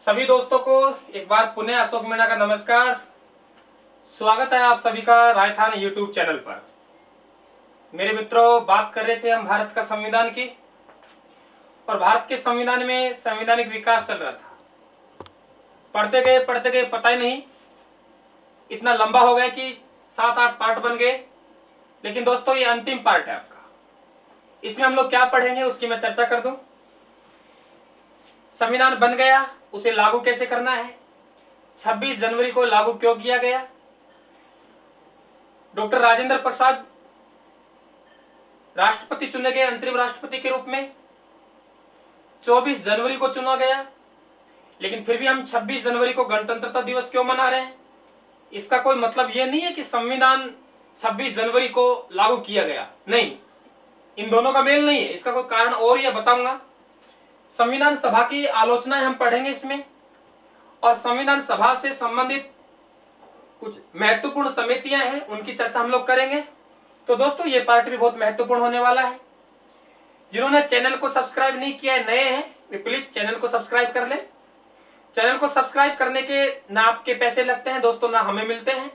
सभी दोस्तों को एक बार पुनः अशोक मीणा का नमस्कार। स्वागत है आप सभी का राजस्थान यूट्यूब चैनल पर। मेरे मित्रों, बात कर रहे थे हम भारत का संविधान की, और भारत के संविधान में संवैधानिक विकास चल रहा था। पढ़ते गए पता ही नहीं इतना लंबा हो गया कि 7-8 पार्ट बन गए। लेकिन दोस्तों, ये अंतिम पार्ट है आपका। इसमें हम लोग क्या पढ़ेंगे उसकी मैं चर्चा कर दूं। संविधान बन गया, उसे लागू कैसे करना है, 26 जनवरी को लागू क्यों किया गया, डॉक्टर राजेंद्र प्रसाद राष्ट्रपति चुने गए अंतरिम राष्ट्रपति के रूप में, 24 जनवरी को चुना गया, लेकिन फिर भी हम 26 जनवरी को गणतंत्रता दिवस क्यों मना रहे हैं। इसका कोई मतलब यह नहीं है कि संविधान 26 जनवरी को लागू किया गया, नहीं, इन दोनों का मेल नहीं है। इसका कोई कारण और यह बताऊंगा। संविधान सभा की आलोचनाएं हम पढ़ेंगे इसमें, और संविधान सभा से संबंधित कुछ महत्वपूर्ण समितियां हैं, उनकी चर्चा हम लोग करेंगे। तो दोस्तों, ये पार्ट भी बहुत महत्वपूर्ण होने वाला है। जिन्होंने चैनल को सब्सक्राइब नहीं किया है, नए हैं, वे प्लीज चैनल को सब्सक्राइब कर लें। चैनल को सब्सक्राइब करने के ना आपके पैसे लगते हैं दोस्तों, ना हमें मिलते हैं।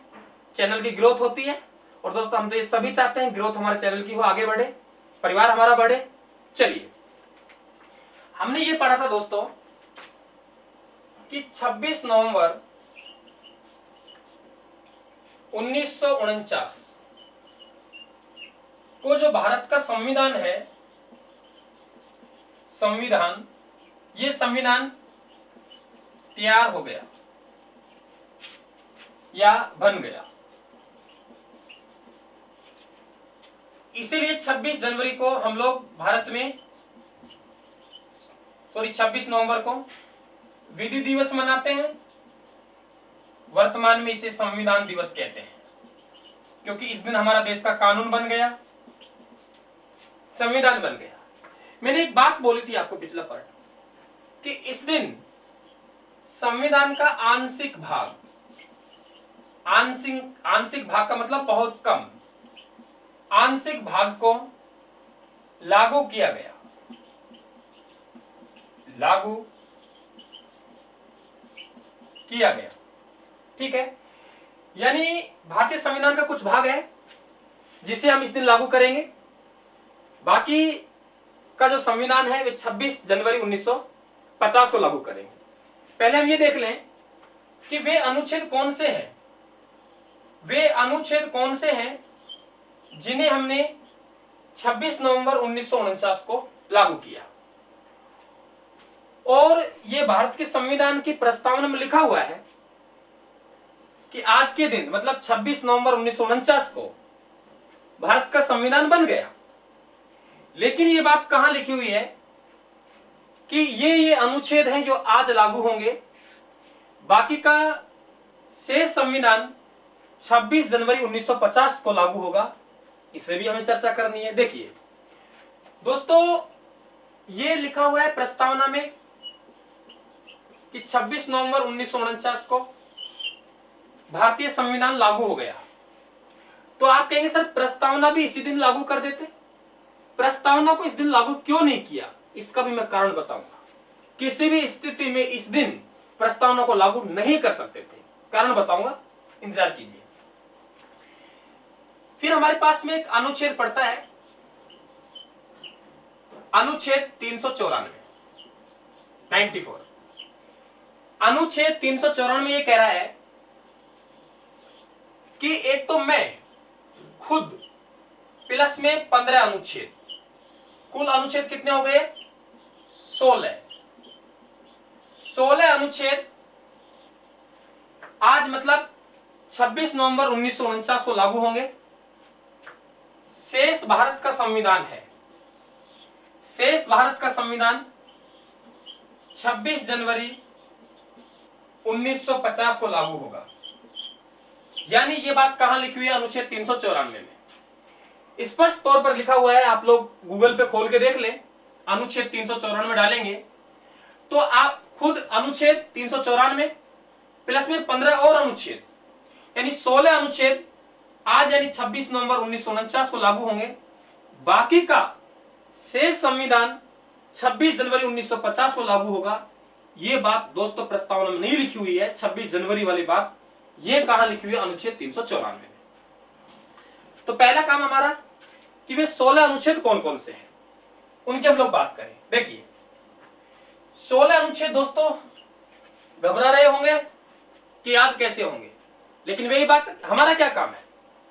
चैनल की ग्रोथ होती है, और दोस्तों हम तो ये सभी चाहते हैं ग्रोथ हमारे चैनल की हो, आगे बढ़े, परिवार हमारा बढ़े। चलिए, हमने ये पढ़ा था दोस्तों कि 26 नवंबर 1949 को जो भारत का संविधान है, ये संविधान तैयार हो गया या बन गया। इसीलिए 26 जनवरी को हम लोग भारत में 26 नवंबर को विधि दिवस मनाते हैं। वर्तमान में इसे संविधान दिवस कहते हैं, क्योंकि इस दिन हमारा देश का कानून बन गया, संविधान बन गया। मैंने एक बात बोली थी आपको पिछला पार्ट, कि इस दिन संविधान का आंशिक भाग का मतलब बहुत कम, आंशिक भाग को लागू किया गया। ठीक है, यानी भारतीय संविधान का कुछ भाग है जिसे हम इस दिन लागू करेंगे। बाकी का जो संविधान है वे 26 जनवरी 1950 को लागू करेंगे। पहले हम ये देख लें कि वे अनुच्छेद कौन से हैं जिन्हें हमने 26 नवंबर 1949 को लागू किया। और ये भारत के संविधान की प्रस्तावना में लिखा हुआ है कि आज के दिन मतलब 26 नवंबर 1949 को भारत का संविधान बन गया। लेकिन ये बात कहां लिखी हुई है कि ये अनुच्छेद हैं जो आज लागू होंगे, बाकी का शेष संविधान 26 जनवरी 1950 को लागू होगा। इसे भी हमें चर्चा करनी है। देखिए दोस्तों, ये लिखा हुआ है प्रस्तावना में कि 26 नवंबर 1949 को भारतीय संविधान लागू हो गया। तो आप कहेंगे सर, प्रस्तावना भी इसी दिन लागू कर देते। प्रस्तावना को इस दिन लागू क्यों नहीं किया, इसका भी मैं कारण बताऊंगा। किसी भी स्थिति में इस दिन प्रस्तावना को लागू नहीं कर सकते थे, कारण बताऊंगा, इंतजार कीजिए। फिर हमारे पास में एक अनुच्छेद पड़ता है, अनुच्छेद 394। अनुच्छेद 394 में यह कह रहा है कि एक तो मैं खुद प्लस में 15 अनुच्छेद, कुल अनुच्छेद कितने हो गए? 16 अनुच्छेद आज मतलब 26 नवंबर 1949 को लागू होंगे। शेष भारत का संविधान 26 जनवरी 1950 को लागू होगा। यानी ये बात कहां लिखी हुई है? अनुच्छेद 394 में स्पष्ट तौर पर लिखा हुआ है। आप लोग गूगल पे खोल के देख लें, अनुच्छेद 394 डालेंगे तो आप खुद अनुच्छेद 394 प्लस में 15 और अनुच्छेद, यानी 16 अनुच्छेद आज यानी 26 नवंबर 1949 को लागू होंगे। बाकी का शेष संविधान 26 जनवरी 1950 को लागू होगा। ये बात दोस्तों प्रस्तावना में नहीं लिखी हुई है, 26 जनवरी वाली बात, ये कहां लिखी हुई है? अनुच्छेद 394 में। तो पहला काम हमारा कि वे 16 अनुच्छेद कौन कौन से हैं, उनकी हम लोग बात करें। देखिए 16 अनुच्छेद दोस्तों, घबरा रहे होंगे कि याद कैसे होंगे, लेकिन वही बात, हमारा क्या काम है?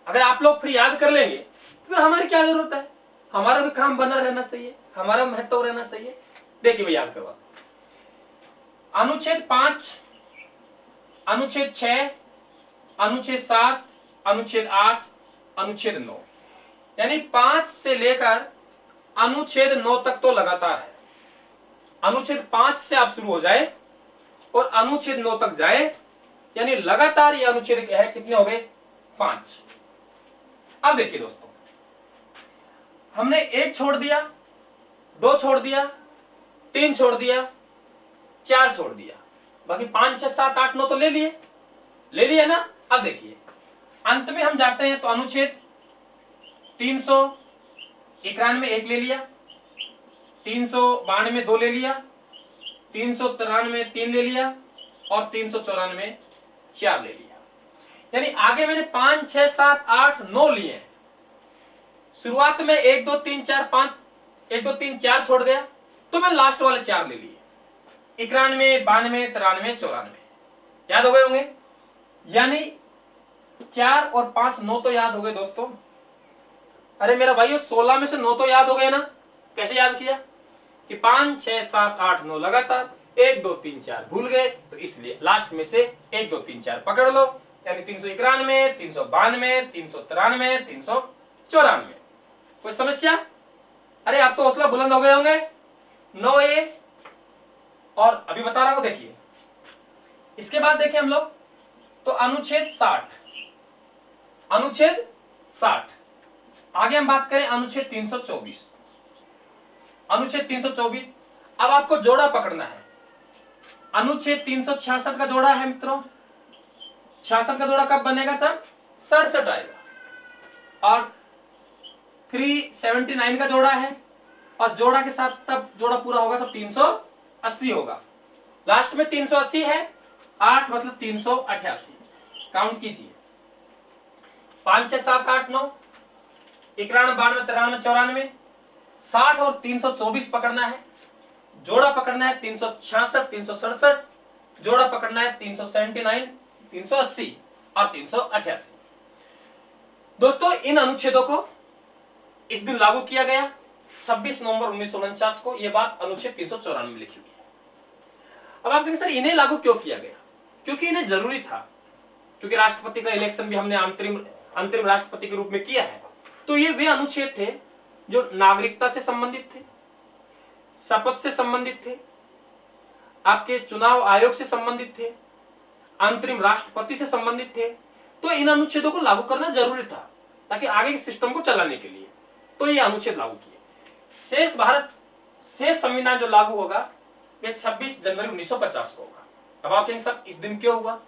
अगर आप लोग फिर याद कर लेंगे तो फिर हमारी क्या जरूरत है? हमारा भी काम बना रहना चाहिए, हमारा महत्व रहना चाहिए। देखिए भाई याद करवा, अनुच्छेद 5, अनुच्छेद 6, अनुच्छेद 7, अनुच्छेद 8, अनुच्छेद 9, यानी 5 से लेकर अनुच्छेद 9 तक तो लगातार है। अनुच्छेद 5 से आप शुरू हो जाए और अनुच्छेद 9 तक जाए, यानी लगातार ये अनुच्छेद है, कितने हो गए? 5। अब देखिए दोस्तों, हमने 1 छोड़ दिया, 2 छोड़ दिया, 3 छोड़ दिया, 4 छोड़ दिया, बाकी 5, 6, 7, 8, 9 तो ले लिए ना। अब देखिए अंत में हम जाते हैं तो अनुच्छेद 391 1 ले लिया, 392 2 ले लिया, 393 3 ले लिया और 394 4 ले लिया। यानी आगे मैंने 5, 6, 7, 8, 9 लिए हैं। शुरुआत में 1, 2, 3, 4, 5, 1, 2, 3, 4 छोड़ गया, तो मैं लास्ट वाले 4 ले लिए, 91, 92, 93, 94। याद हो गए होंगे? यानी 4 और 5 9 तो याद हो गए दोस्तों। अरे मेरा भाई 16 में से 9 तो याद हो गए ना। कैसे याद किया कि 5, 6, 7, 8, 9 लगातार, 1, 2, 3, 4 भूल गए, तो इसलिए लास्ट में से 1, 2, 3, 4 पकड़ लो, यानी 391, 392, 393, 394। कोई समस्या? अरे आप तो हौसला बुलंद हो गए होंगे। 9A और अभी बता रहा हूं, देखिए इसके बाद देखें हम लोग तो अनुच्छेद 60, अनुच्छेद 60। आगे हम बात करें अनुच्छेद 324, अनुच्छेद 324। अब आपको जोड़ा पकड़ना है। अनुच्छेद 366 का जोड़ा है मित्रों, 66 का जोड़ा कब बनेगा? जब 67 आएगा। और 379 का जोड़ा है, और जोड़ा के साथ तब जोड़ा पूरा होगा तो 380 होगा। लास्ट में 380 है, 8 मतलब 388। काउंट कीजिए, 5, 6, 7, 8, 9, 91, 92, 93, 94, 60 और 324 पकड़ना है। जोड़ा पकड़ना है 366, 367, जोड़ा पकड़ना है 379, 380 और 388। दोस्तों इन अनुच्छेदों को इस दिन लागू किया गया 26 नवंबर 1949 को। यह बात अनुच्छेद 394 में लिखी हुई है। अब आप कहेंगे सर इन्हें लागू क्यों किया गया? क्योंकि इन्हें जरूरी था, क्योंकि राष्ट्रपति का इलेक्शन भी हमने अंतरिम राष्ट्रपति के रूप में किया है। तो ये वे अनुच्छेद थे जो नागरिकता से संबंधित थे, शपथ से संबंधित थे, आपके चुनाव आयोग से संबंधित थे, अंतरिम राष्ट्रपति से संबंधित थे। तो इन अनुच्छेदों को लागू करना जरूरी था ताकि आगे के सिस्टम को चलाने के लिए। तो ये अनुच्छेद लागू किए। शेष संविधान जो लागू होगा ये 26 जनवरी 1950 को होगा। अब आप कहेंगे सर इस दिन क्यों हुआ?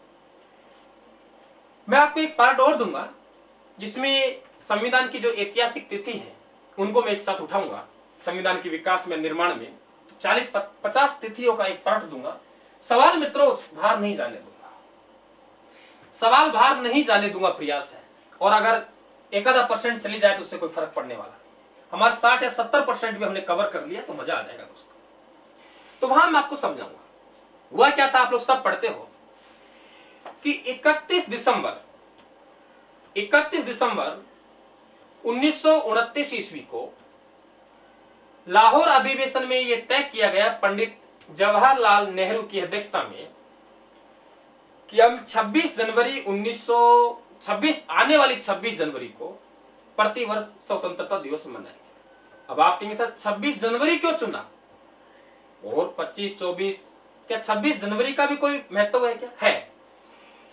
मैं आपको एक पार्ट और दूंगा जिसमें संविधान की जो ऐतिहासिक तिथि है उनको मैं एक साथ उठाऊंगा। संविधान के विकास में, निर्माण में 40-50 तिथियों का एक पार्ट दूंगा। सवाल मित्रों बाहर नहीं जाने दूंगा, सवाल बाहर नहीं जाने दूंगा, प्रयास है। और अगर 1-आधा% चली जाए तो उससे कोई फर्क पड़ने वाला नहीं। हमारे 60 या 70% भी हमने कवर कर लिया तो मजा आ जाएगा दोस्तों। तो वहां मैं आपको समझाऊंगा हुआ क्या था। आप लोग सब पढ़ते हो कि 31 दिसंबर 1929 ईस्वी को लाहौर अधिवेशन में यह तय किया गया पंडित जवाहरलाल नेहरू की अध्यक्षता में कि हम 26 आने वाली 26 जनवरी को प्रतिवर्ष स्वतंत्रता दिवस मनाएंगे। अब आप कहेंगे सर 26 जनवरी क्यों चुना? और 25, 24, क्या 26 जनवरी का भी कोई महत्व है? क्या है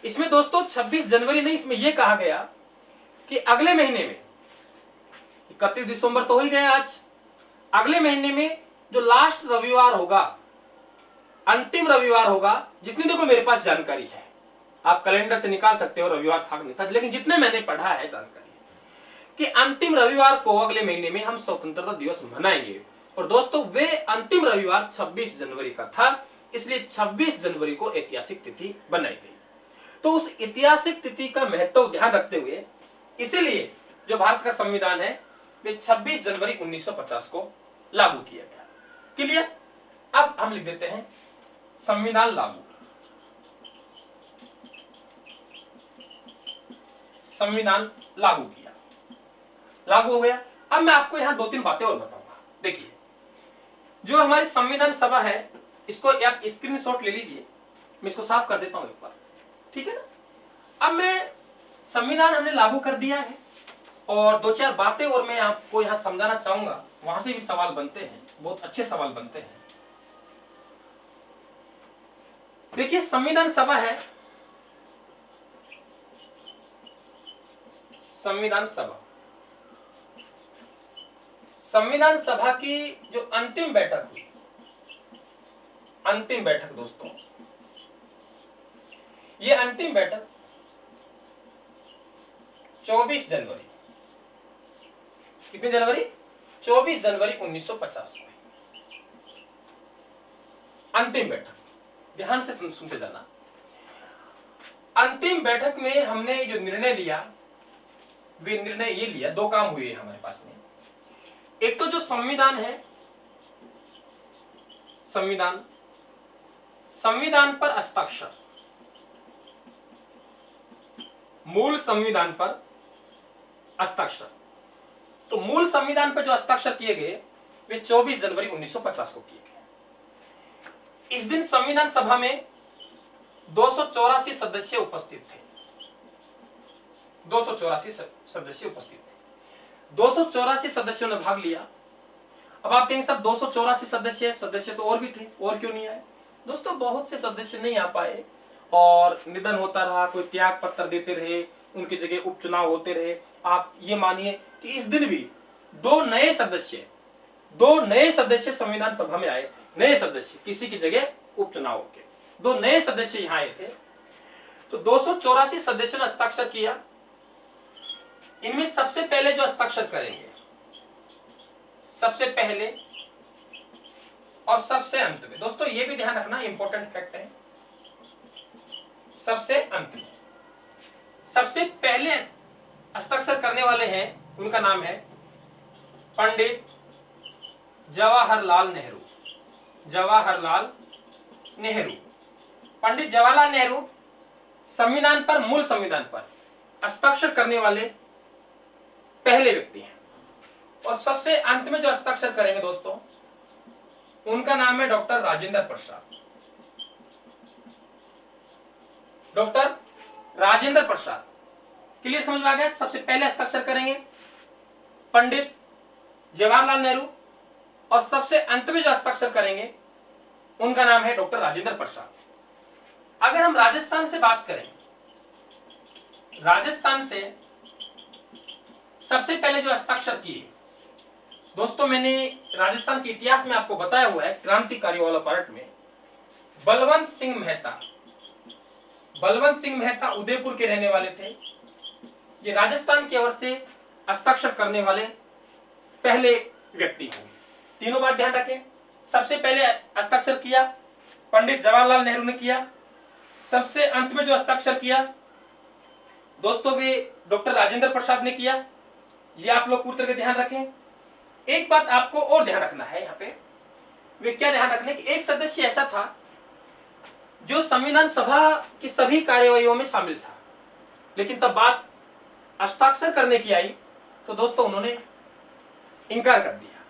इसमें दोस्तों? 26 जनवरी नहीं, इसमें यह कहा गया कि अगले महीने में 31 दिसंबर तो हो ही गया आज, अगले महीने में जो लास्ट रविवार होगा, अंतिम रविवार होगा, जितनी देखो मेरे पास जानकारी है, आप कैलेंडर से निकाल सकते हो, रविवार था नहीं था, लेकिन जितने मैंने पढ़ा है जानकारी कि अंतिम रविवार को अगले महीने में हम स्वतंत्रता दिवस मनाएंगे। और दोस्तों वे अंतिम रविवार 26 जनवरी का था, इसलिए 26 जनवरी को ऐतिहासिक तिथि बनाई गई। तो उस ऐतिहासिक तिथि का महत्व ध्यान रखते हुए इसीलिए जो भारत का संविधान है वे 26 जनवरी 1950 को लागू किया गया। क्लियर? अब हम लिख देते हैं संविधान लागू। संविधान लागू किया, लागू हो गया। अब मैं आपको यहां 2-3 बातें और बताऊंगा। देखिए, जो हमारी संविधान सभा है इसको आप स्क्रीनशॉट ले लीजिए, मैं इसको साफ कर देता हूं एक बार, ठीक है ना। अब मैं संविधान हमने लागू कर दिया है और 2-4 बातें और मैं आपको यहां समझाना चाहूंगा, वहां से भी सवाल बनते हैं, बहुत अच्छे सवाल बनते हैं। देखिए, संविधान सभा है, संविधान सभा, संविधान सभा की जो अंतिम बैठक हुई, अंतिम बैठक दोस्तों, ये अंतिम बैठक 24 जनवरी, कितनी जनवरी? 24 जनवरी 1950 में अंतिम बैठक। ध्यान से सुनते जाना। अंतिम बैठक में हमने जो निर्णय लिया, वे निर्णय ये लिया, 2 काम हुए हमारे पास में। एक तो जो संविधान है, संविधान, संविधान पर हस्ताक्षर, मूल संविधान पर हस्ताक्षर। तो मूल संविधान पर जो हस्ताक्षर किए गए वे 24 जनवरी 1950 को किए गए। इस दिन संविधान सभा में 284 सदस्य उपस्थित थे, 284 सदस्य उपस्थित थे, 284 सदस्यों ने भाग लिया। अब आप कहेंगे सब 284 सदस्य तो और भी थे, और क्यों नहीं आए? दोस्तों, बहुत से सदस्य नहीं आ पाए और निधन होता रहा, कोई त्याग पत्र देते रहे, उनकी जगह उपचुनाव होते रहे। आप ये मानिए कि इस दिन भी 2 नए सदस्य संविधान सभा में आए थे। नए सदस्य, किसी की जगह उपचुनाव के 2 नए सदस्य यहां आए थे। तो 284 सदस्यों ने हस्ताक्षर किया। इनमें सबसे पहले जो हस्ताक्षर करेंगे, सबसे पहले और सबसे अंत में, दोस्तों ये भी ध्यान रखना, इंपॉर्टेंट फैक्ट है, सबसे अंत में सबसे पहले हस्ताक्षर करने वाले हैं, उनका नाम है पंडित जवाहरलाल नेहरू। जवाहरलाल नेहरू, पंडित जवाहरलाल नेहरू संविधान पर, मूल संविधान पर हस्ताक्षर करने वाले पहले व्यक्ति हैं। और सबसे अंत में जो हस्ताक्षर करेंगे दोस्तों, उनका नाम है doctor Rajendra Prasad. Doctor Rajendra Prasad. Clear? समझ में आ गया? सबसे पहले हस्ताक्षर करेंगे पंडित जवाहरलाल नेहरू और सबसे अंत में जो हस्ताक्षर करेंगे उनका नाम है डॉक्टर राजेंद्र प्रसाद। अगर हम राजस्थान से बात करें, राजस्थान से सबसे पहले जो हस्ताक्षर किए, दोस्तों मैंने राजस्थान के इतिहास में आपको बताया हुआ है, क्रांतिकारी वाला पार्ट में, बलवंत सिंह मेहता। बलवंत सिंह मेहता उदयपुर के रहने वाले थे। ये राजस्थान की ओर से हस्ताक्षर करने वाले पहले व्यक्ति होंगे। तीनों बात ध्यान रखें, सबसे पहले हस्ताक्षर किया पंडित जवाहरलाल नेहरू ने किया, सबसे अंत में जो हस्ताक्षर किया दोस्तों वे डॉक्टर राजेंद्र प्रसाद ने किया। ये आप लोग पूरी तरह ध्यान रखें। एक बात आपको और ध्यान रखना है, यहाँ पे वे क्या ध्यान रखना है कि एक सदस्य ऐसा था जो संविधान सभा की सभी कार्यवाहियों में शामिल था, लेकिन तब बात हस्ताक्षर करने की आई तो दोस्तों उन्होंने इनकार कर दिया।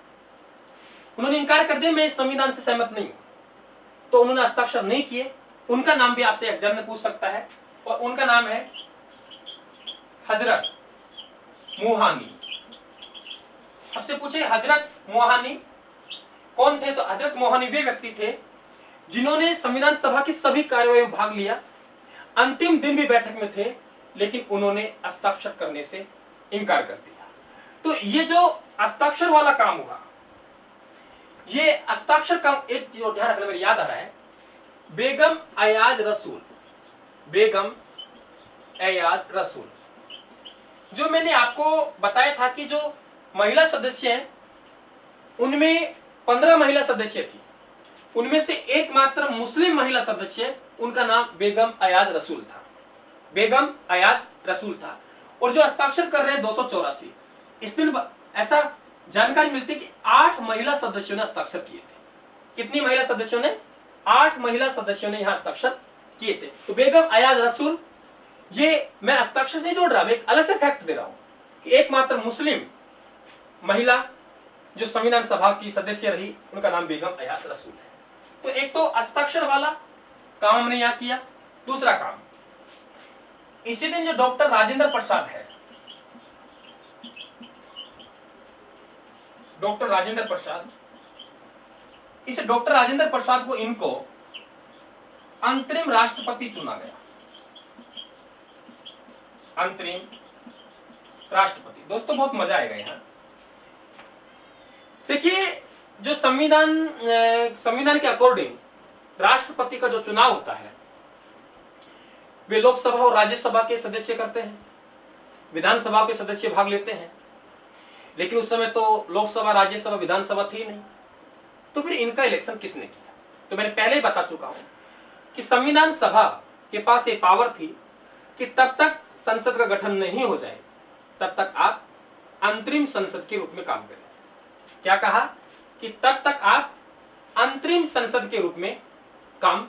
उन्होंने इनकार कर दिया, मैं इस संविधान से सहमत नहीं हूं, तो उन्होंने हस्ताक्षर नहीं किए। उनका नाम भी आपसे एग्जाम में पूछ सकता है और उनका नाम है हजरत मोहानी। आपसे पूछे हजरत मोहानी कौन थे, तो हजरत मोहानी वे व्यक्ति थे जिन्होंने संविधान सभा की सभी कार्यवाहियों में भाग लिया, अंतिम दिन भी बैठक में थे, लेकिन उन्होंने हस्ताक्षर करने से इनकार कर दिया। तो ये जो हस्ताक्षर वाला काम हुआ, ये हस्ताक्षर का एक जो ध्यान रखना मेरे याद आ रहा है, बेगम अयाज रसूल। बेगम अयाज रसूल, जो मैंने आपको बताया था कि जो महिला सदस्य हैं उनमें 15 महिला सदस्य थी उनमें से एकमात्र मुस्लिम महिला सदस्य, उनका नाम बेगम अयाज रसूल था। बेगम अयाज रसूल था। और जो हस्ताक्षर कर रहे हैं 284, इस दिन ऐसा जानकारी मिलती है कि 8 महिला सदस्यों ने हस्ताक्षर किए थे। कितनी महिला सदस्यों ने? 8 महिला सदस्यों ने यहां हस्ताक्षर किए थे। तो बेगम अयाज रसूल, ये मैं हस्ताक्षर नहीं जोड़ रहा, मैं एक अलग से फैक्ट दे रहा हूं कि एकमात्र मुस्लिम महिला जो संविधान सभा की सदस्य रही, उनका नाम बेगम अयाज रसूल है। तो एक तो हस्ताक्षर वाला काम हमने यहां किया। दूसरा काम, इसी दिन जो डॉक्टर राजेंद्र प्रसाद है, डॉक्टर राजेंद्र प्रसाद, इस डॉक्टर राजेंद्र प्रसाद को इनको अंतरिम राष्ट्रपति चुना गया। अंतरिम राष्ट्रपति। दोस्तों बहुत मजा आएगा यहां। देखिए, जो संविधान के अकॉर्डिंग राष्ट्रपति का जो चुनाव होता है, वे लोकसभा और राज्यसभा के सदस्य करते हैं, विधानसभा के सदस्य भाग लेते हैं। लेकिन उस समय तो लोकसभा, राज्यसभा, विधानसभा थी नहीं, तो फिर इनका इलेक्शन किसने किया? तो मैंने पहले ही बता चुका हूं कि संविधान सभा के पास ये पावर थी कि तब तक संसद का गठन नहीं हो जाए तब तक आप अंतरिम संसद के रूप में काम करें। क्या कहा? कि तब तक आप अंतरिम संसद के रूप में काम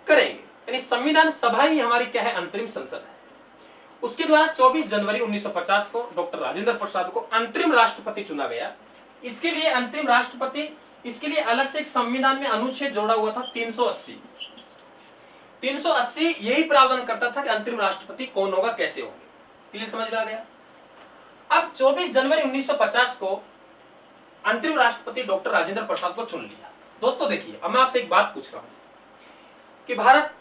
करेंगे। यानी संविधान सभा ही हमारी क्या है? अंतरिम संसद है। उसके द्वारा 24 जनवरी 1950 को डॉक्टर राजेंद्र प्रसाद को अंतरिम राष्ट्रपति चुना गया। इसके लिए अंतरिम राष्ट्रपति, इसके लिए अलग से एक संविधान में अनुच्छेद जोड़ा हुआ था 380। 380 यही प्रावधान करता था कि अंतरिम राष्ट्रपति कौन होगा, कैसे होंगे। क्लियर समझ में आ गया? अब 24 जनवरी 1950 को अंतरिम राष्ट्रपति डॉक्टर राजेंद्र प्रसाद को चुन लिया। दोस्तों देखिए, अब मैं आपसे एक बात पूछ रहा हूं कि भारत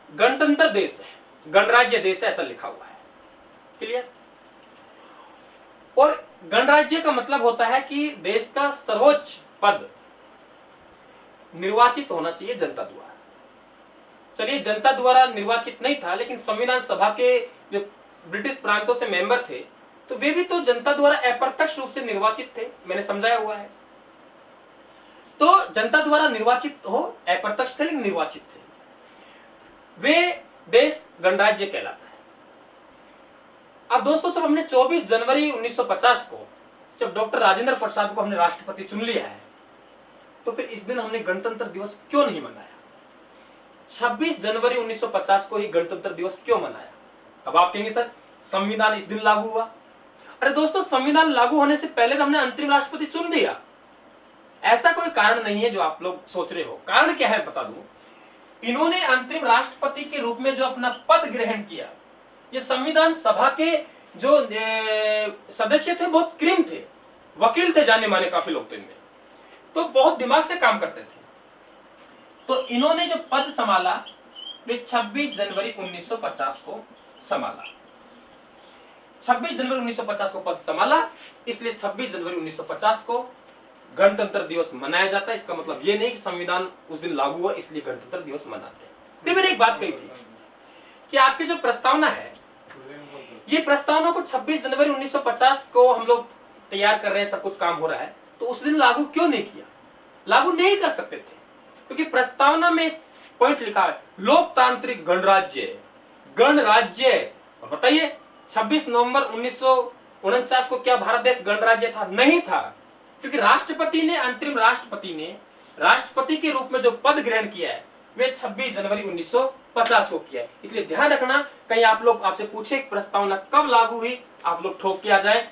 गणतंत्र देश है, गणराज्य देश है, ऐसा लिखा हुआ है। क्लियर? और गणराज्य का मतलब होता है कि देश का सर्वोच्च पद निर्वाचित होना चाहिए जनता द्वारा। चलिए, जनता द्वारा निर्वाचित नहीं था, लेकिन संविधान सभा के जो ब्रिटिश प्रांतों से मेंबर थे, तो वे भी तो जनता द्वारा अप्रत्यक्ष रूप से निर्वाचित थे। मैंने समझाया हुआ है। तो जनता द्वारा निर्वाचित हो, अप्रत्यक्ष थे लेकिन निर्वाचित थे, वे देश गणराज्य कहलाता है। अब दोस्तों, जब हमने 24 जनवरी 1950 को, जब डॉक्टर राजेंद्र प्रसाद को हमने राष्ट्रपति चुन लिया है, तो फिर इस दिन हमने गणतंत्र दिवस क्यों नहीं मनाया? 26 जनवरी 1950 को ही गणतंत्र दिवस क्यों मनाया? अब आप कहेंगे सर, संविधान इस दिन लागू हुआ। अरे दोस्तों, संविधान लागू होने से पहले तो हमने अंतरिम राष्ट्रपति चुन दिया। ऐसा कोई कारण नहीं है जो आप लोग सोच रहे हो। कारण क्या है बता दूं। इन्होंने अंतरिम राष्ट्रपति के रूप में जो अपना पद ग्रहण किया, ये संविधान सभा के जो सदस्य थे बहुत क्रीम थे, वकील थे, जाने माने काफी लोग थे इनमें, तो बहुत दिमाग से काम करते थे। तो इन्होंने जो पद संभाला वे 26 जनवरी 1950 को संभाला। 26 जनवरी 1950 को पद संभाला, इसलिए 26 जनवरी 1950 को गणतंत्र दिवस मनाया जाता है। इसका मतलब ये नहीं कि संविधान उस दिन लागू हुआ इसलिए गणतंत्र दिवस मनाते हैं। तो मैंने एक बात कही थी कि आपकी जो प्रस्तावना है, ये प्रस्तावना को 26 जनवरी 1950 को हम लोग तैयार कर रहे हैं, सब कुछ काम हो रहा है, तो उस दिन लागू क्यों नहीं किया? लागू नहीं कर सकते थे, क्योंकि प्रस्तावना में पॉइंट लिखा है लोकतांत्रिक गणराज्य। गणराज्य, और बताइए 26 नवंबर 1949 को क्या भारत देश गणराज्य था? नहीं था, क्योंकि राष्ट्रपति ने, अंतरिम राष्ट्रपति ने राष्ट्रपति के रूप में जो पद ग्रहण किया है वे 26 जनवरी 1950 को किया है। इसलिए ध्यान रखना, कहीं आप लोग आपसे पूछे प्रस्तावना कब लागू हुई, आप लोग ठोक के आ जाए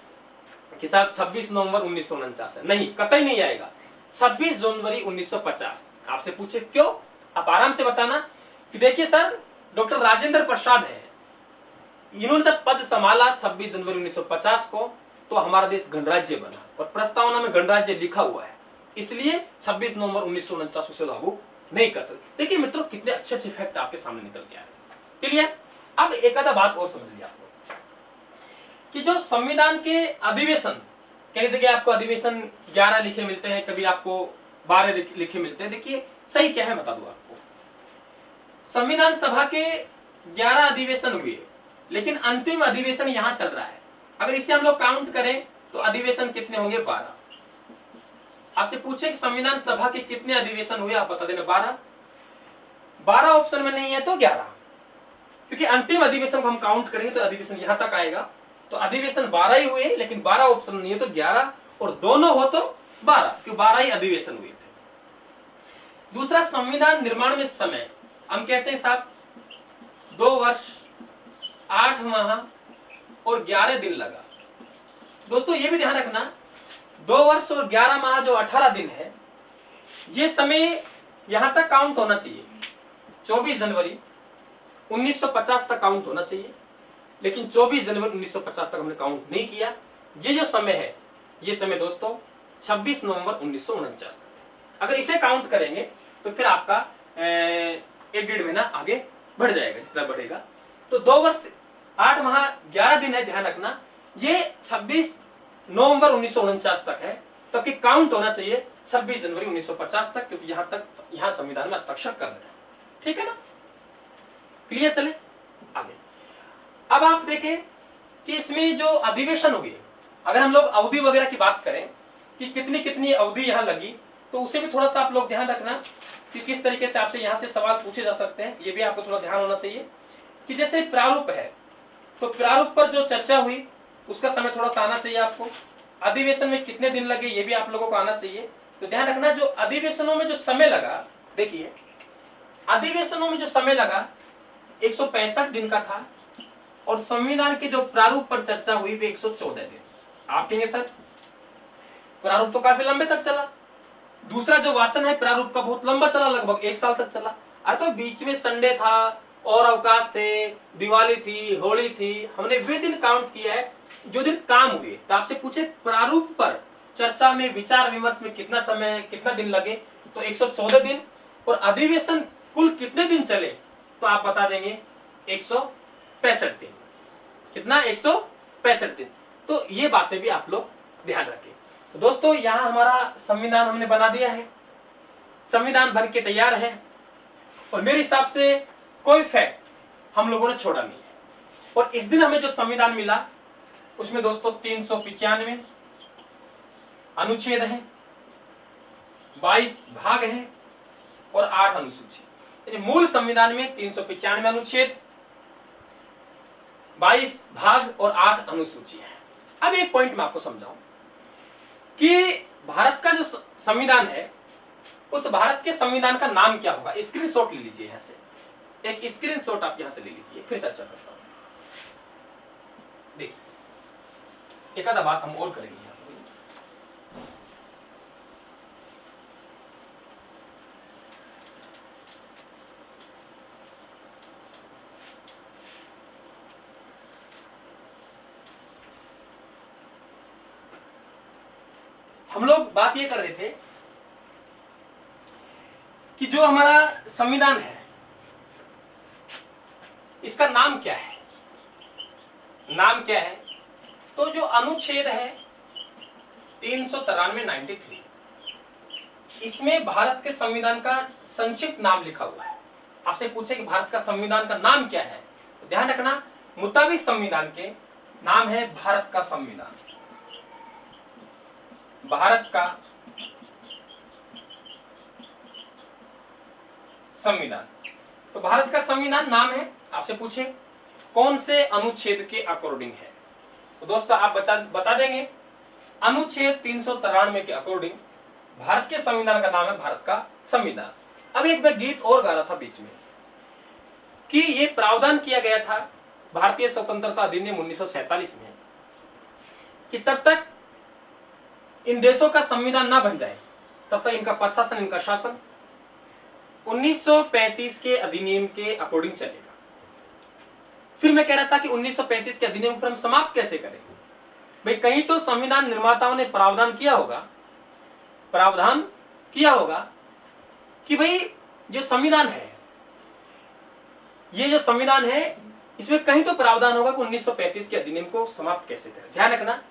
कि साहब 26 नवंबर 1949 है। नहीं, कतई नहीं आएगा। 26 जनवरी 1950 आपसे पूछे क्यों, आप आराम से बताना कि देखिए सर, डॉक्टर राजेंद्र प्रसाद है, इन्होंने जब पद संभाला 26 जनवरी 1950 को, तो हमारा देश गणराज्य बना और प्रस्तावना में गणराज्य लिखा हुआ है, इसलिए 26 नवंबर 1949 उसे लागू नहीं कर सकते। देखिए मित्रों, कितने अच्छे अच्छे फैक्ट आपके सामने निकल के आए। क्लियर? अब एक आधा बात और समझ लिया आपको कि जो संविधान के अधिवेशन, कई जगह आपको अधिवेशन 11 लिखे मिलते हैं, कभी आपको 12 लिखे मिलते हैं। देखिए सही क्या है बता दूं आपको। संविधान सभा के 11 अधिवेशन हुए, लेकिन अंतिम अधिवेशन यहां चल रहा है। अगर इसे हम लोग काउंट करें तो अधिवेशन कितने होंगे? 12। आपसे पूछे कि संविधान सभा के कितने अधिवेशन हुए, आप बता देना 12। 12 ऑप्शन में नहीं है तो 11, क्योंकि अंतिम अधिवेशन को हम काउंट करेंगे तो अधिवेशन यहां तक आएगा। तो अधिवेशन 12 ही हुए, लेकिन 12 ऑप्शन नहीं है तो 11, और दोनों हो तो 12, क्योंकि 12 ही अधिवेशन हुए थे। दूसरा, संविधान निर्माण में समय हम कहते हैं साहब 2 वर्ष 8 माह और 11 दिन लगा। दोस्तों ये भी ध्यान रखना, 2 वर्ष और 11 माह जो 18 दिन है, ये समय यहां तक काउंट होना चाहिए। 24 जनवरी 1950 तक काउंट होना चाहिए, लेकिन 24 जनवरी 1950 तक हमने काउंट नहीं किया। ये जो समय है, ये समय दोस्तों 26 नवंबर 1949 तक है। अगर इसे काउंट करेंगे तो फिर आपका 1-1.5 महीना आगे बढ़ जाएगा, जितना बढ़ेगा। तो 2 वर्ष 8 माह 11 दिन है, ध्यान रखना। ये 26 नवंबर 1949 तक है, तब कि काउंट होना चाहिए 26 जनवरी 1950 तक, क्योंकि यहां संविधान में हस्ताक्षर कर रहे हैं। ठीक है ना, क्लियर? चले आगे। अब आप देखें कि इसमें जो अधिवेशन हुए, अगर हम लोग अवधि वगैरह की बात करें कि कितनी कितनी अवधि यहां लगी, तो उसे भी थोड़ा सा आप लोग ध्यान रखना कि किस तरीके से आपसे यहां से सवाल पूछे जा सकते हैं। ये भी आपको थोड़ा ध्यान होना चाहिए कि जैसे प्रारूप है, तो प्रारूप पर जो चर्चा हुई उसका समय थोड़ा सा आना चाहिए आपको। अधिवेशन में कितने दिन लगे ये भी आप लोगों को आना चाहिए। तो ध्यान रखना, जो अधिवेशनों में जो समय लगा, देखिए अधिवेशनों में जो समय लगा 165 दिन का था, और संविधान के जो प्रारूप पर चर्चा हुई वो 114 दिन। आप कहेंगे सर प्रारूप तो काफी लंबे तक चला, दूसरा जो वाचन है प्रारूप का बहुत लंबा चला, लगभग 1 साल तक चला। अर्थात तो बीच में संडे था और अवकाश थे, दिवाली थी, होली थी, हमने वे दिन काउंट किया है जो दिन काम हुए। तो आपसे पूछे प्रारूप पर चर्चा में विचार विमर्श में कितना समय, कितना दिन लगे, तो 114 दिन। और अधिवेशन कुल कितने दिन चले, तो आप बता देंगे 165 दिन। कितना? 165 दिन। तो ये बातें भी आप लोग ध्यान रखें। तो दोस्तों यहां हमारा संविधान हमने बना दिया है, संविधान बन के तैयार है, और मेरे हिसाब से कोई फैक्ट हम लोगों ने छोड़ा नहीं है। और इस दिन हमें जो संविधान मिला उसमें दोस्तों 395 अनुच्छेद हैं, 22 भाग हैं और 8 अनुसूची। मूल संविधान में 395 अनुच्छेद, 22 भाग और 8 अनुसूची है। अब एक पॉइंट मैं आपको समझाऊं कि भारत का जो संविधान है, उस भारत के संविधान का नाम क्या होगा। स्क्रीनशॉट ले लीजिए, यहां से एक स्क्रीनशॉट आप यहां से ले लीजिए, फिर चर्चा करता हूं। देखिए एक आधा बात हम और करेंगे। हम लोग बात ये कर रहे थे कि जो हमारा संविधान है इसका नाम क्या है, नाम क्या है। तो जो अनुच्छेद है 393 93, इसमें भारत के संविधान का संक्षिप्त नाम लिखा हुआ है। आपसे पूछे कि भारत का संविधान का नाम क्या है, तो ध्यान रखना मुताबिक संविधान के नाम है भारत का संविधान। भारत का संविधान, तो भारत का संविधान नाम है। आपसे पूछे कौन से अनुच्छेद के अकॉर्डिंग है, तो दोस्तों आप बता देंगे अनुच्छेद 393 के अकॉर्डिंग भारत के संविधान का नाम है भारत का संविधान। अब एक मैं गीत और गा रहा था बीच में कि ये प्रावधान किया गया था भारतीय स्वतंत्रता अधिनियम 1947 में कि तब तक इन देशों का संविधान ना बन जाए तब तक इनका प्रशासन, इनका शासन 1935 के अधिनियम के अकॉर्डिंग चलेगा। फिर मैं कह रहा था कि 1935 के अधिनियम पर हम समाप्त कैसे करें। भाई कहीं तो संविधान निर्माताओं ने प्रावधान किया होगा कि भाई जो संविधान है, ये जो संविधान है इसमें कहीं तो प्रावधान होगा कि 1935 के अधिनियम को समाप्त कैसे करें। ध्यान रखना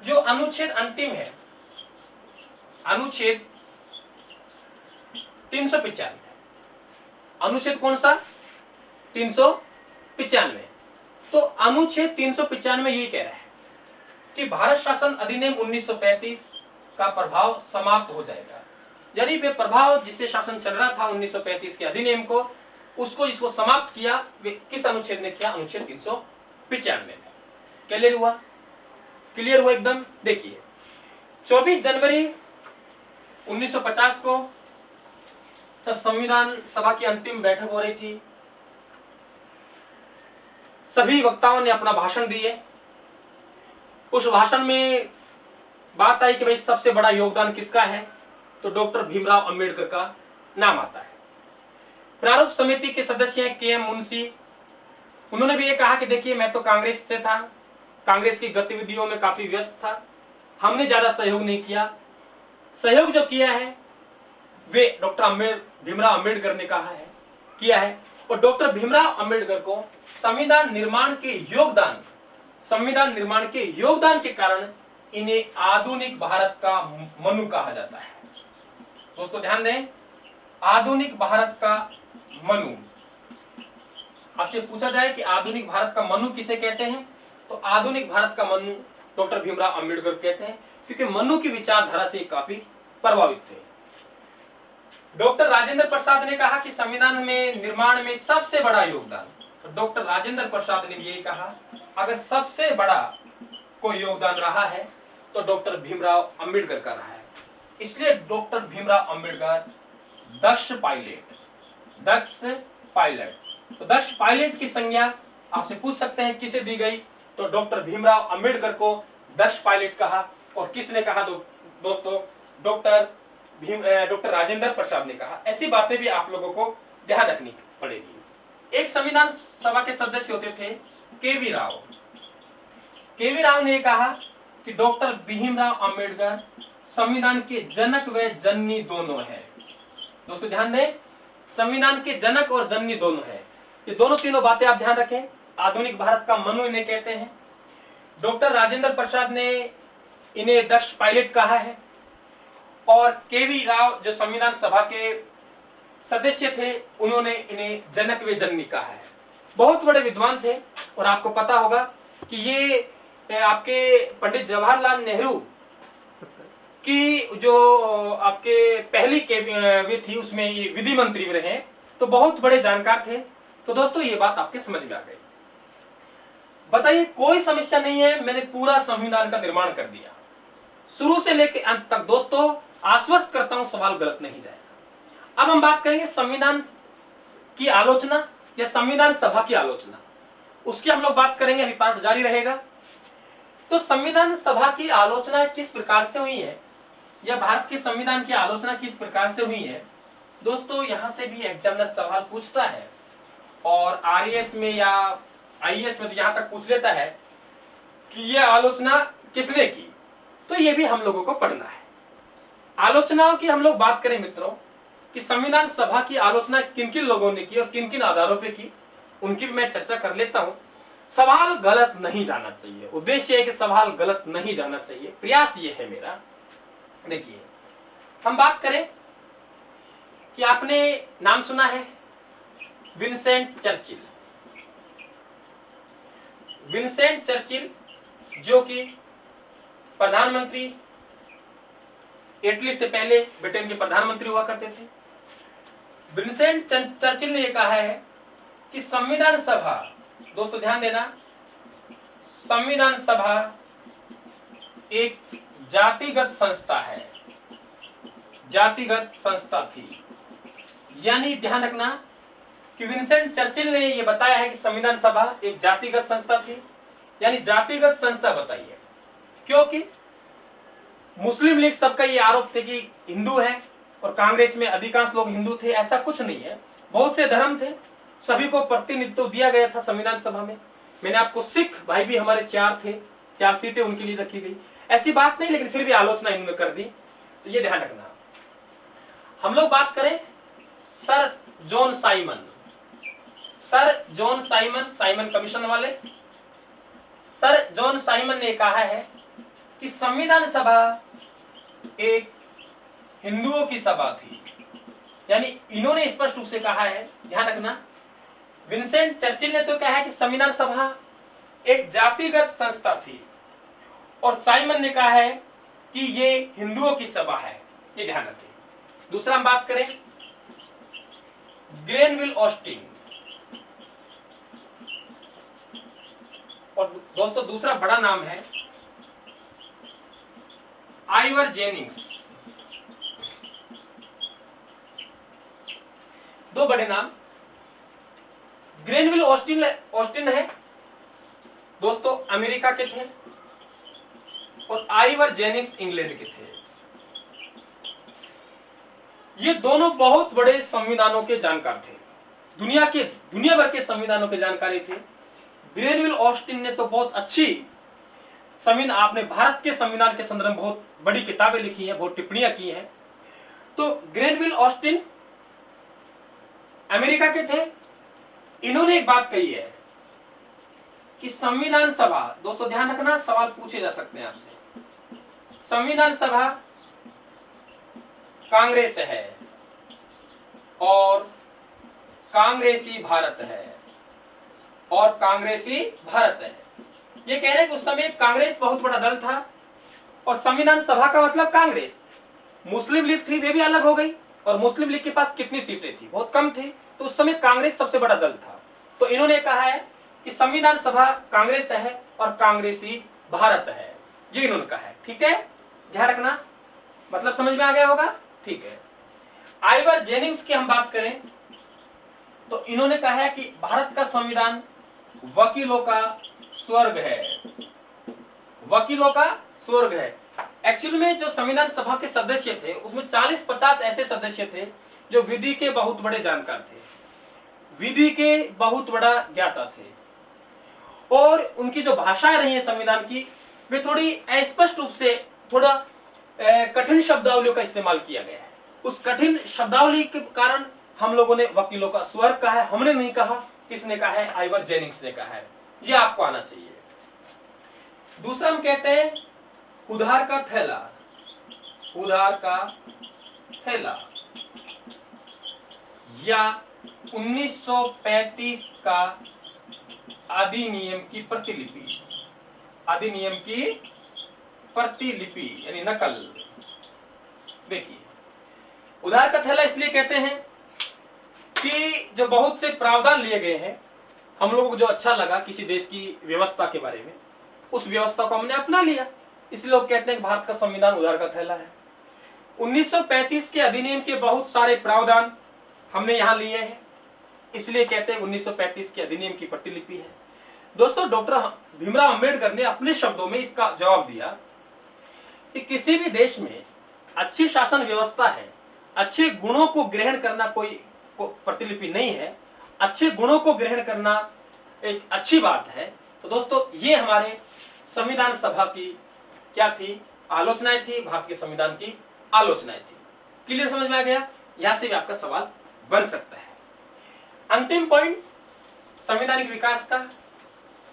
जो अनुच्छेद अंतिम है, अनुच्छेद 395, अनुच्छेद कौन सा? 395। तो अनुच्छेद 395 यही कह रहा है कि भारत शासन अधिनियम 1935 का प्रभाव समाप्त हो जाएगा। यानी वे प्रभाव जिससे शासन चल रहा था 1935 के अधिनियम को, उसको जिसको समाप्त किया, वे किस अनुच्छेद ने किया? अनुच्छेद 395 में। क्लियर हुआ? क्लियर हुआ एकदम। देखिए 24 जनवरी 1950 को तब संविधान सभा की अंतिम बैठक हो रही थी। सभी वक्ताओं ने अपना भाषण दिए। उस भाषण में बात आई कि भाई सबसे बड़ा योगदान किसका है, तो डॉक्टर भीमराव अंबेडकर का नाम आता है। प्रारूप समिति के सदस्य हैं के एम मुंशी। उन्होंने भी ये कहा कि देखिए मैं तो कांग्रेस से था, कांग्रेस की गतिविधियों में काफी व्यस्त था, हमने ज्यादा सहयोग नहीं किया। सहयोग जो किया है वे डॉक्टर भीमराव अंबेडकर ने कहा है, किया है। और डॉक्टर भीमराव अंबेडकर को संविधान निर्माण के योगदान के कारण इन्हें आधुनिक भारत का मनु कहा जाता है। दोस्तों ध्यान दें, आधुनिक भारत का मनु। आपसे पूछा जाए कि आधुनिक भारत का मनु किसे कहते हैं, तो आधुनिक भारत का मनु डॉक्टर भीमराव अंबेडकर कहते हैं, क्योंकि मनु की विचारधारा से काफी प्रभावित थे। डॉक्टर राजेंद्र प्रसाद ने कहा कि संविधान में निर्माण में सबसे बड़ा योगदान, तो डॉक्टर राजेंद्र प्रसाद ने यही कहा अगर सबसे बड़ा कोई योगदान रहा है तो डॉक्टर भीमराव अंबेडकर का रहा है। इसलिए डॉक्टर भीमराव अंबेडकर दक्ष पायलट, तो दक्ष पायलट की संज्ञा आपसे पूछ सकते हैं किसे दी गई, तो डॉक्टर भीमराव अंबेडकर को दक्ष पायलट कहा। और किसने कहा दोस्तों? डॉक्टर राजेंद्र प्रसाद ने कहा। ऐसी बातें भी आप लोगों को ध्यान रखनी पड़ेगी। एक संविधान सभा के सदस्य होते थे केवी राव ने कहा कि डॉक्टर भीमराव अंबेडकर संविधान के जनक व जननी दोनों है। दोस्तों ध्यान दें, संविधान के जनक और जननी दोनों है। ये दोनों तीनों बातें आप ध्यान रखें। आधुनिक भारत का मनु इन्हें कहते हैं। डॉक्टर राजेंद्र प्रसाद ने इन्हें दक्ष पायलट कहा है। और केवी राव जो संविधान सभा के सदस्य थे, उन्होंने इन्हें जनक व जननी कहा है। बहुत बड़े विद्वान थे। और आपको पता होगा कि ये आपके पंडित जवाहरलाल नेहरू की जो आपके पहली कैबिनेट थी उसमें ये विधि मंत्री भी रहे, तो बहुत बड़े जानकार थे। तो दोस्तों ये बात आपके समझ में आ गई। बताइए कोई समस्या नहीं है, मैंने पूरा संविधान का निर्माण कर दिया शुरू से लेकर अंत तक। दोस्तों आश्वस्त करता हूं सवाल गलत नहीं जाएगा। अब हम बात करेंगे संविधान की आलोचना या संविधान सभा की आलोचना, उसकी हम लोग बात करेंगे। अभी पाठ जारी रहेगा। तो संविधान सभा की आलोचना किस प्रकार से हुई है या भारत के संविधान की आलोचना किस प्रकार से हुई है, दोस्तों यहां से भी एग्जामिनर सवाल पूछता है। और आरएएस में या आईएएस में तो यहां तक पूछ लेता है कि यह आलोचना किसने की, तो यह भी हम लोगों को पढ़ना है। आलोचनाओं की हम लोग बात करें मित्रों कि संविधान सभा की आलोचना किन किन लोगों ने की और किन किन आधारों पे की, उनकी भी मैं चर्चा कर लेता हूं। सवाल गलत नहीं जाना चाहिए, उद्देश्य है कि सवाल गलत नहीं जाना चाहिए, प्रयास ये है मेरा। देखिए हम बात करें कि आपने नाम सुना है विंसेंट चर्चिल। विंसेंट चर्चिल जो कि प्रधानमंत्री, इटली से पहले ब्रिटेन के प्रधानमंत्री हुआ करते थे। विंसेंट चर्चिल ने यह कहा है कि संविधान सभा, दोस्तों ध्यान देना, संविधान सभा एक जातिगत संस्था है, जातिगत संस्था थी। यानी ध्यान रखना कि विंसेंट चर्चिल ने यह बताया है कि संविधान सभा एक जातिगत संस्था थी। यानी जातिगत संस्था बताइए, क्योंकि मुस्लिम लीग सबका ये आरोप थे कि हिंदू है और कांग्रेस में अधिकांश लोग हिंदू थे। ऐसा कुछ नहीं है, बहुत से धर्म थे, सभी को प्रतिनिधित्व दिया गया था संविधान सभा में। मैंने आपको सिख भाई भी हमारे 4 थे, 4 सीटें उनके लिए रखी गई, ऐसी बात नहीं, लेकिन फिर भी आलोचना इन्होंने कर दी, तो ये ध्यान रखना। हम लोग बात करें sir John Simon, sir John Simon, Simon commission वाले, सर जॉन साइमन ने कहा है कि संविधान सभा एक हिंदुओं की सभा थी। यानी इन्होंने स्पष्ट रूप से कहा है, ध्यान रखना, विंसेंट चर्चिल ने तो कहा है कि संविधान सभा एक जातिगत संस्था थी, और साइमन ने कहा है कि ये हिंदुओं की सभा है, ये ध्यान रखें। दूसरा हम बात करें ग्रेनविल ऑस्टिन, और दोस्तों दूसरा बड़ा नाम है आइवर जेनिंग्स। दो बड़े नाम, ग्रेनविल ऑस्टिन है दोस्तों अमेरिका के थे, और आइवर जेनिंग्स इंग्लैंड के थे। ये दोनों बहुत बड़े संविधानों के जानकार थे, दुनिया भर के संविधानों के जानकारी थे। ग्रेनविल ऑस्टिन ने तो बहुत अच्छी संविधान, आपने भारत के संविधान के संदर्भ में बहुत बड़ी किताबें लिखी हैं, बहुत टिप्पणियां की हैं। तो ग्रेनविल ऑस्टिन अमेरिका के थे। इन्होंने एक बात कही है कि संविधान सभा, दोस्तों ध्यान रखना सवाल पूछे जा सकते हैं आपसे, संविधान सभा कांग्रेस है और कांग्रेसी भारत है, और कांग्रेसी भारत है। ये कह रहे हैं कि उस समय कांग्रेस बहुत बड़ा दल था, और संविधान सभा का मतलब कांग्रेस। मुस्लिम लीग थी, वे भी अलग हो गई, और मुस्लिम लीग के पास कितनी सीटें थी, बहुत कम थी, तो उस समय कांग्रेस सबसे बड़ा दल था। तो इन्होंने कहा है कि संविधान सभा कांग्रेस है और कांग्रेसी भारत है, ये इन्होंने कहा है। ठीक है, ध्यान रखना, मतलब समझ में आ गया होगा। ठीक है, आइवर जेनिंग्स की हम बात करें तो इन्होंने कहा है कि भारत का संविधान वकीलों का स्वर्ग है, वकीलों का स्वर्ग है। एक्चुअली में जो संविधान सभा के सदस्य थे उसमें 40-50 ऐसे सदस्य थे जो विधि के बहुत बड़े जानकार थे, विधि के बहुत बड़ा ज्ञाता थे, और उनकी जो भाषाएं रही है संविधान की, वे थोड़ी अस्पष्ट रूप से थोड़ा कठिन शब्दावलियों का इस्तेमाल किया गया है। उस कठिन शब्दावली के कारण हम लोगों ने वकीलों का स्वर्ग कहा है, हमने नहीं कहा, किसने कहा है, आइवर जेनिंग्स ने कहा है। यह आपको आना चाहिए। दूसरा हम कहते हैं उधार का थैला, उधार का थैला, या 1935 का अधिनियम की प्रतिलिपि, अधिनियम की प्रतिलिपि यानी नकल। देखिए, उधार का थैला इसलिए कहते हैं कि जो बहुत से प्रावधान लिए गए हैं, हम लोगों को जो अच्छा लगा किसी देश की व्यवस्था के बारे में, उस व्यवस्था को हमने अपना लिया, इसलिए लोग कहते हैं कि भारत का संविधान उधार का थैला है। 1935 के अधिनियम के बहुत सारे प्रावधान हमने यहां लिए हैं, इसलिए कहते हैं 1935 के अधिनियम की प्रतिलिपि है। दोस्तों, डॉक्टर भीमराव अंबेडकर ने अपने शब्दों में इसका जवाब दिया कि किसी भी देश में अच्छी शासन व्यवस्था है, अच्छे गुणों को ग्रहण करना कोई प्रतिलिपि नहीं है, अच्छे गुणों को ग्रहण करना एक अच्छी बात है। तो दोस्तों, ये हमारे संविधान सभा की क्या थी, आलोचनाएं थी, भारत के संविधान की आलोचनाएं थी। क्लियर, समझ में आ गया? यहां से भी आपका सवाल बन सकता है। अंतिम पॉइंट संवैधानिक विकास का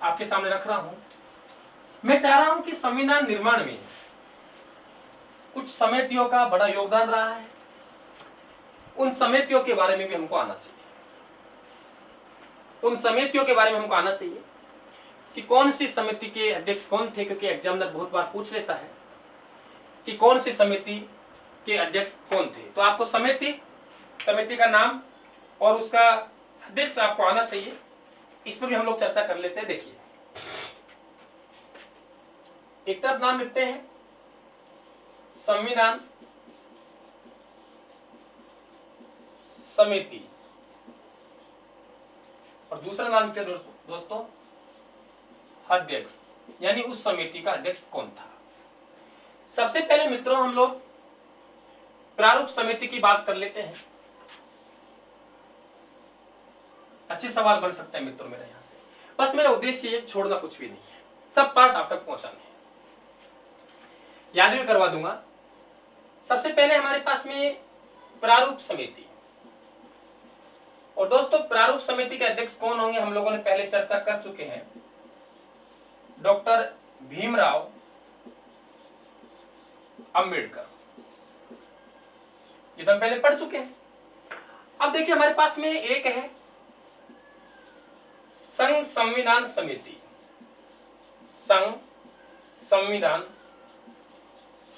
आपके सामने रख रहा हूं। मैं चाह रहा हूं कि संविधान निर्माण में कुछ समितियों का बड़ा योगदान रहा है, उन समितियों के बारे में भी हमको आना चाहिए। उन समितियों के बारे में हमको आना चाहिए कि कौन सी समिति के अध्यक्ष कौन थे, क्योंकि एग्जामिनर बहुत बार पूछ लेता है कि कौन सी समिति के अध्यक्ष कौन थे। तो आपको समिति का नाम और उसका अध्यक्ष आपको आना चाहिए। इस पर भी हम लोग चर्चा कर लेते हैं। देखिए, एक तरफ नाम लिखते हैं संविधान समिति, और दूसरा नाम लिखते हैं दोस्तों अध्यक्ष, यानी उस समिति का अध्यक्ष कौन था। सबसे पहले मित्रों हम लोग प्रारूप समिति की बात कर लेते हैं। अच्छे सवाल बन सकते हैं मित्रों मेरे यहां से, बस मेरा उद्देश्य ये छोड़ना कुछ भी नहीं है, सब पार्ट आप तक पहुंचाने हैं, याद भी करवा दूंगा। सबसे पहले हमारे पास में प्रारूप समिति, और दोस्तों प्रारूप समिति के अध्यक्ष कौन होंगे हम लोगों ने पहले चर्चा कर चुके हैं, डॉक्टर भीमराव अंबेडकर, ये तो हम पहले पढ़ चुके हैं। अब देखिए हमारे पास में एक है संघ संविधान समिति, संघ संविधान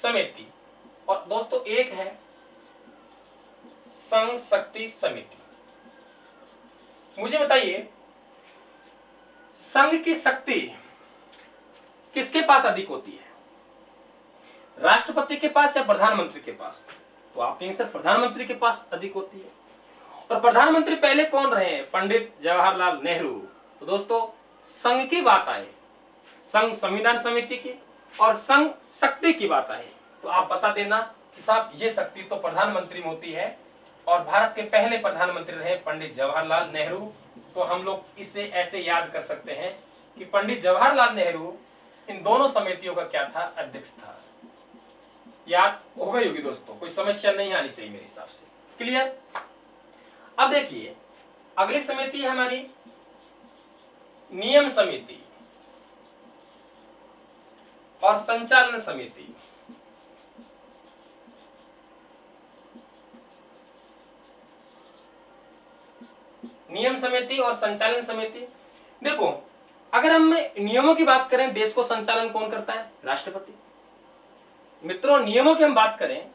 समिति, और दोस्तों एक है संघ शक्ति समिति। मुझे बताइए संघ की शक्ति किसके पास अधिक होती है, राष्ट्रपति के पास या प्रधानमंत्री के पास? तो आप कहेंगे सर प्रधानमंत्री के पास अधिक होती है। और प्रधानमंत्री पहले कौन रहे हैं? पंडित जवाहरलाल नेहरू। तो दोस्तों संघ की बात आए, संघ संविधान समिति की और संघ शक्ति की बात आए, तो आप बता देना कि साहब ये शक्ति तो प्रधानमंत्री में होती है, और भारत के पहले प्रधानमंत्री रहे पंडित जवाहरलाल नेहरू। तो हम लोग इसे ऐसे याद कर सकते हैं कि पंडित जवाहरलाल नेहरू इन दोनों समितियों का क्या था? अध्यक्ष था। याद हो गई होगी दोस्तों, कोई समस्या नहीं आनी चाहिए मेरे हिसाब से। क्लियर? अब देखिए अगली समिति है हमारी नियम समिति और संचालन समिति। नियम समिति और संचालन समिति। देखो अगर हम नियमों की बात करें, देश को संचालन कौन करता है? राष्ट्रपति। मित्रों नियमों की हम बात करें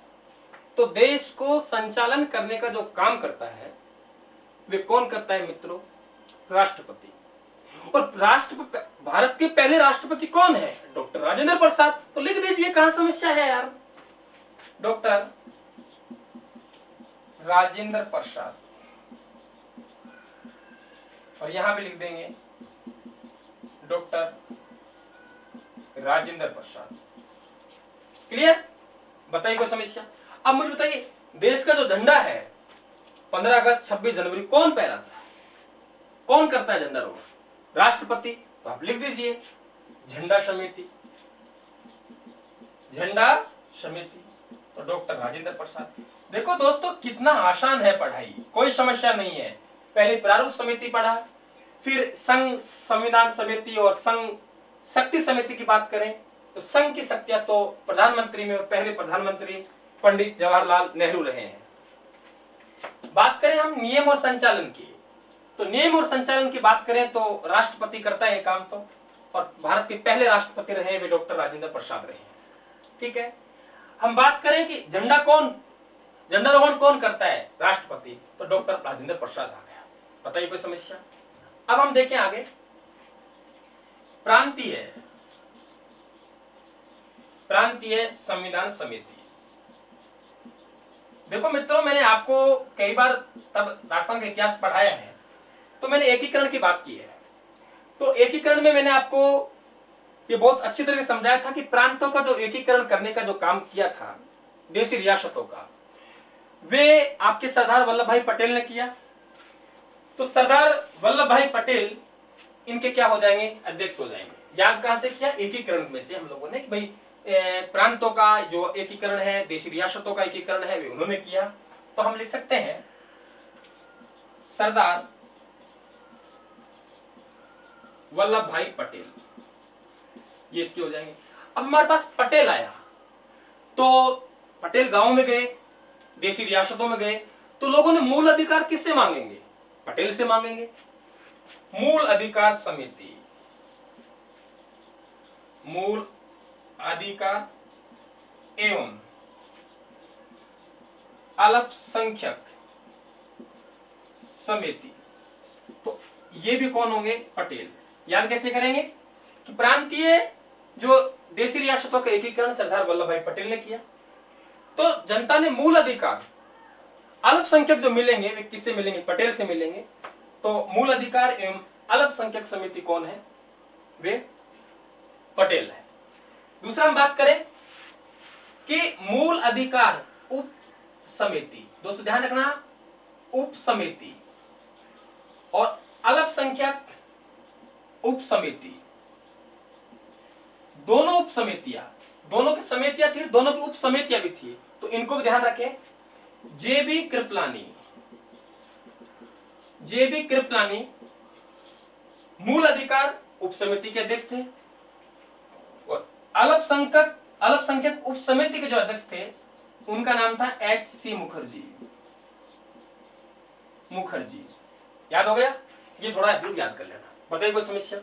तो देश को संचालन करने का जो काम करता है वे कौन करता है मित्रों? राष्ट्रपति। और राष्ट्रपति, भारत के पहले राष्ट्रपति कौन है? डॉक्टर राजेंद्र प्रसाद। तो लिख दीजिए, कहां समस्या है यार? डॉक्टर राजेंद्र प्रसाद, और यहां भी लिख देंगे डॉक्टर राजेंद्र प्रसाद। क्लियर? बताइए कोई समस्या? अब मुझे बताइए देश का जो झंडा है 15 अगस्त 26 जनवरी कौन फहराता है? कौन करता है झंडारोहण? राष्ट्रपति। तो आप लिख दीजिए झंडा समिति, झंडा समिति, तो डॉक्टर राजेंद्र प्रसाद। देखो दोस्तों कितना आसान है पढ़ाई, कोई समस्या नहीं है। पहले प्रारूप समिति पढ़ा, फिर संघ संविधान समिति और संघ शक्ति समिति की बात करें तो संघ की शक्तियां तो प्रधानमंत्री में, और पहले प्रधानमंत्री पंडित जवाहरलाल नेहरू रहे हैं। बात करें हम नियम और संचालन की, तो नियम और संचालन की बात करें तो राष्ट्रपति करता है काम तो, और भारत के पहले राष्ट्रपति रहे वे डॉक्टर राजेंद्र प्रसाद रहे हैं। ठीक है, हम बात करें कि झंडारोहण कौन करता है? राष्ट्रपति। तो डॉक्टर राजेंद्र प्रसाद आ गया। बताइए कोई समस्या? अब हम देखें आगे प्रांतीय संविधान समिति। देखो मित्रों मैंने आपको कई बार तब राजस्थान का इतिहास पढ़ाया है, तो मैंने एकीकरण की बात की है। तो एकीकरण में मैंने आपको ये बहुत अच्छी तरह से समझाया था कि प्रांतों का जो एकीकरण करने का जो काम किया था देशी रियासतों का, वे आपके सरदार वल्लभ भाई पटेल ने किया। तो सरदार वल्लभ भाई पटेल इनके क्या हो जाएंगे? अध्यक्ष हो जाएंगे। याद कहां से किया? एकीकरण में से हम लोगों ने कि भाई प्रांतों का जो एकीकरण है, देशी रियासतों का एकीकरण है, वे उन्होंने किया। तो हम लिख सकते हैं सरदार वल्लभ भाई पटेल, ये इसके हो जाएंगे। अब हमारे पास पटेल आया, तो पटेल गांव में गए, देशी रियासतों में गए, तो लोगों ने मूल अधिकार किससे मांगेंगे? पटेल से मांगेंगे। मूल अधिकार समिति, मूल अधिकार एवं अल्पसंख्यक समिति, तो ये भी कौन होंगे? पटेल। याद कैसे करेंगे कि प्रांतीय जो देशी रियासतों का एकीकरण सरदार वल्लभ भाई पटेल ने किया, तो जनता ने मूल अधिकार, अल्पसंख्यक जो मिलेंगे वे किससे मिलेंगे? पटेल से मिलेंगे। तो मूल अधिकार एवं अल्पसंख्यक समिति कौन है? वे पटेल है। दूसरा हम बात करें कि मूल अधिकार उप समिति, दोस्तों ध्यान रखना, उप समिति और अल्पसंख्यक उप समिति, दोनों उप समितियां, दोनों की समितियां थी, दोनों की उप समितियां भी थी, तो इनको भी ध्यान रखें। जेबी कृपलानी मूल अधिकार उप समिति के अध्यक्ष थे, और अल्पसंख्यक उप समिति के जो अध्यक्ष थे उनका नाम था H.C. मुखर्जी। याद हो गया? ये थोड़ा जरूर याद कर लेना। बताइए कोई समस्या?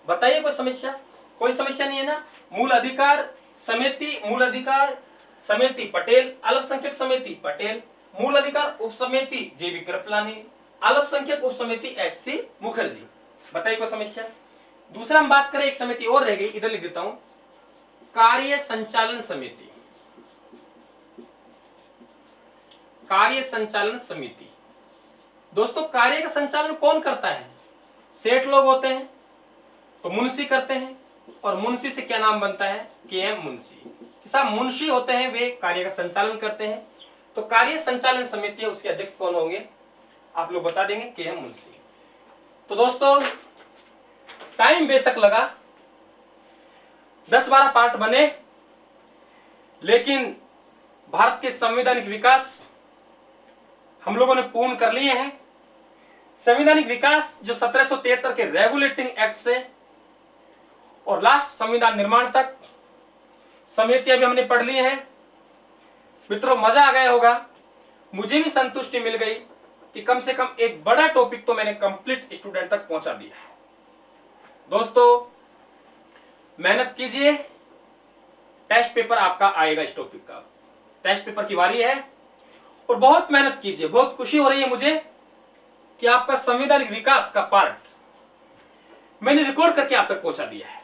बताइए कोई समस्या? कोई समस्या नहीं है ना? मूल अधिकार समिति मूल अधिकार समिति पटेल, अल्पसंख्यक समिति पटेल, मूल अधिकार उप समिति JB कृपलानी, अल्पसंख्यक उप समिति HC मुखर्जी। बताइए कोई समस्या? दूसरा हम बात करें, एक समिति और रह गई, इधर लिख देता हूं, कार्य संचालन समिति। कार्य संचालन समिति दोस्तों, कार्य का संचालन कौन करता है? सेठ लोग होते हैं तो मुंशी करते हैं, और मुंशी से क्या नाम बनता है? KM मुंशी। साहब मुंशी होते हैं, वे कार्य का संचालन करते हैं। तो कार्य संचालन समिति है, उसके अध्यक्ष कौन होंगे? आप लोग बता देंगे, KM मुंशी। तो दोस्तों टाइम बेशक लगा, 10-12 पार्ट बने, लेकिन भारत के संवैधानिक विकास हम लोगों ने पूर्ण कर लिए हैं। संवैधानिक विकास जो 1773 के रेगुलेटिंग एक्ट से और लास्ट संविधान निर्माण तक समितियां भी हमने पढ़ ली हैं। मित्रों मजा आ गया होगा, मुझे भी संतुष्टि मिल गई कि कम से कम एक बड़ा टॉपिक तो मैंने कंप्लीट स्टूडेंट तक पहुंचा दिया है। दोस्तों मेहनत कीजिए, टेस्ट पेपर आपका आएगा, इस टॉपिक का टेस्ट पेपर की बारी है, और बहुत मेहनत कीजिए। बहुत खुशी हो रही है मुझे कि आपका संवैधानिक विकास का पार्ट मैंने रिकॉर्ड करके आप तक पहुंचा दिया है।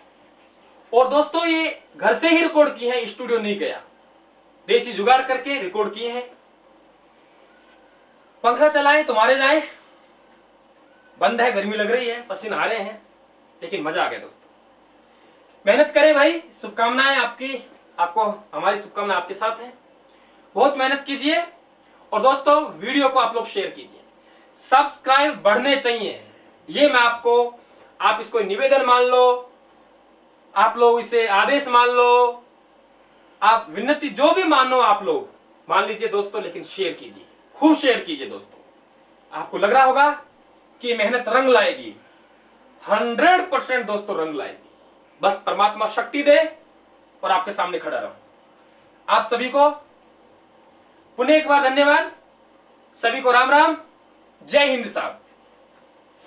और दोस्तों ये घर से ही रिकॉर्ड किए हैं, स्टूडियो नहीं गया, देसी जुगाड़ करके रिकॉर्ड किए हैं। पंखा चलाएं तुम्हारे जाए, बंद है, गर्मी लग रही है, पसीना आ रहे हैं, लेकिन मजा आ गया दोस्तों। मेहनत करें भाई, शुभकामनाएं आपकी, आपको हमारी शुभकामनाएं आपके साथ हैं। बहुत मेहनत कीजिए, और दोस्तों वीडियो को आप लोग शेयर कीजिए। सब्सक्राइब बढ़ने चाहिए, ये मैं आपको, आप इसको निवेदन मान लो, आप लोग इसे आदेश मान लो, आप विनती जो भी मानो आप लोग मान लीजिए दोस्तों, लेकिन शेयर कीजिए, खूब शेयर कीजिए दोस्तों। आपको लग रहा होगा कि मेहनत रंग लाएगी, 100% दोस्तों रंग लाएगी। बस परमात्मा शक्ति दे और आपके सामने खड़ा रहूं। आप सभी को पुनः एक बार धन्यवाद, सभी को राम राम, जय हिंद साहब।